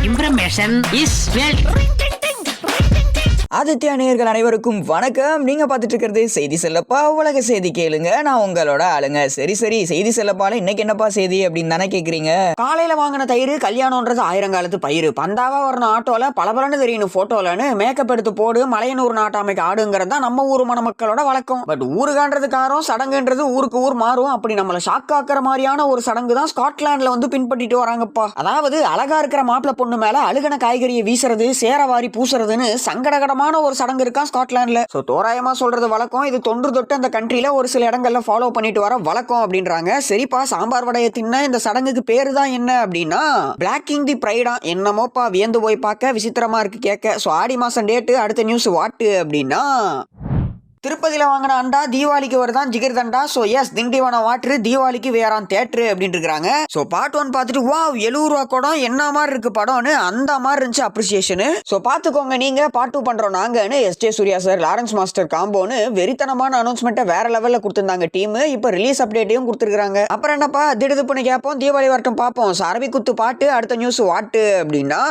Information is wealth. Aditya நேயர்கள் அனைவருக்கும் வணக்கம். நீங்க பார்த்துட்டு இருக்கிறது செய்தி செல்லப்பா உலக செய்தி கேளுங்க. நான் உங்களோட ஆளுங்க. சரி செய்தி செல்லப்பால இன்னைக்கு என்னப்பா செய்தி அப்படின்னு தானே கேக்குறீங்க. காலையில வாங்கின தயிர் கல்யாணம்ன்றது ஆயிரங்காலத்து பயிர். பந்தாவா வரணும் ஆட்டோல பலபலன்னு தெரியணும் போட்டோலன்னு மேக்கப் எடுத்து போடு மலையனூர் நாட்டாமைக்கு ஆடுங்கிறது தான் நம்ம ஊர் மணமக்களோட வழக்கம். பட் ஊருகான்றது காரம், சடங்குன்றது ஊருக்கு ஊர் மாறும். அப்படி நம்மளை ஷாக் ஆக்குற மாதிரியான ஒரு சடங்கு தான் ஸ்காட்லாண்ட்ல வந்து பின்பற்றிட்டு வராங்கப்பா. அதாவது அழகா இருக்கிற மாப்பிள்ள பொண்ணு மேல அழுகன காய்கறியை வீசுறது, சேரவாரி பூசுறதுன்னு சங்கடகடமா ஒரு சடங்கு இருக்கா ஸ்காட்லாண்ட்ல. சோ தோராயமா சொல்றது வழக்கம். இது தொன்று தொட்டு அந்த கண்ட்ரில ஒரு சில இடங்கள்ல ஃபாலோ பண்ணிட்டு வர வழக்கம் அப்படின்றாங்க. சரிப்பா, சாம்பார் வடைய தின்ன இந்த சடங்குக்கு பேரு தான் என்ன அப்படின்னா பிளாக்கிங் தி பிரைடா. என்னமோப்பா வியந்து போய் பார்க்க விசித்திரமா இருக்கு கேட்க. சோ ஆடி மாசம் டேட்டு. அடுத்த நியூஸ் வாட்டு அப்படின்னா திருப்பதியில வாங்கின அண்டா தீபாவளிக்கு வருதான் ஜிகர் தண்டா. ஸோ எஸ், திண்டிவனம் வாட்ரு தீபாவளிக்கு வேறான் தேட்டரு அப்படின்னு இருக்காங்க. ஸோ பார்ட் 1 பார்த்துட்டு வா 70 ரூபா படம் என்ன மாதிரி இருக்கு படம்னு அந்த மாதிரி இருந்துச்சு அப்ரிசியேஷனு. ஸோ பார்த்துக்கோங்க நீங்க. பார்ட் 2 பண்றோம் நாங்கன்னு SJ Surya sir, Lawrence master காம்போன்னு வெறித்தனமான அனௌன்ஸ்மெண்ட்டை வேற லெவல்ல கொடுத்திருந்தாங்க டீம். இப்போ ரிலீஸ் அப்டேட்டையும் கொடுத்துருக்காங்க. அப்புறம் என்னப்பா திடுதுப்புன்னு கேட்போம், தீபாவளி வரட்டும் பார்ப்போம். அரபி குத்து பாட்டு. அடுத்த நியூஸ் வாட்டு அப்படின்னா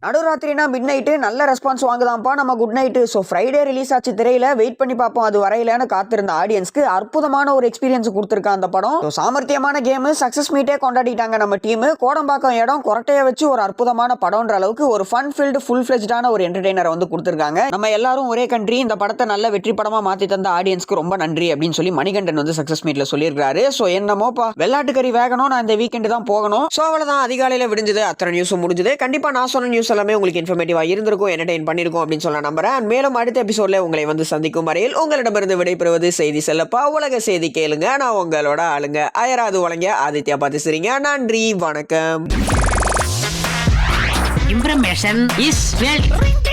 நடுராத்திரினா மிட் நைட்டு நல்ல ரெஸ்பான்ஸ் வாங்குதான்ப்பா நம்ம good night. So Friday release ஆச்சு திரையில. வெயிட் பண்ணி பார்ப்போம் அது வரையிலன்னு காத்திருந்த ஆடியன்ஸ்க்கு அற்புதமான ஒரு எக்ஸ்பீரியன்ஸ் கொடுத்துருக்கான் அந்த படம். சாமர்த்தியமான கேம், சக்சஸ் மீட்டே கொண்டாடிட்டாங்க நம்ம டீம். கோடம்பாக்கம் இடம் கொரட்டையை வச்சு ஒரு அற்புதமான படம்ன்ற அளவுக்கு ஒரு ஃபன் ஃபீல்டு ஃபுல் ஃபிளெஜ்டான ஒரு என்டர்டெய்னரை வந்து கொடுத்துருக்காங்க. நம்ம எல்லாரும் ஒரே கண்ட்ரி. இந்த படத்தை நல்ல வெற்றி படமா மாத்தி தந்த ஆடியன்ஸ்க்கு ரொம்ப நன்றி அப்படின்னு சொல்லி மணிகண்டன் வந்து சக்சஸ் மீட்ல சொல்லியிருக்காரு. ஸோ என்னமோப்பா வெள்ளாட்டுக்கறி வேகணும், நான் இந்த வீக்கெண்டு தான் போகணும். ஸோ அவ்வளவுதான், அதிகாலையில விடிஞ்சது. அத்தனை நியூஸும் முடிஞ்சது. கண்டிப்பா நான் சொன்ன நியூஸ் எல்லாமே உங்களுக்கு இன்ஃபர்மேட்டிவா இருந்திருக்கும், என்டர்டெயின் பண்ணிருக்கும் அப்படின்னு சொல்ல நம்புறேன். மேலும் அடுத்த எபிசோட்ல உங்களை வந்து சந்திக்கும் வரையில் உங்களிடமிருந்து விடைபெறுவது செய்தி செல்லப்பா உலக செய்தி கேளுங்க. நான் உங்களோட ஆளுங்க. அயராது வழங்க ஆதித்யா பார்த்து சரிங்க. நன்றி, வணக்கம். Information is wealth.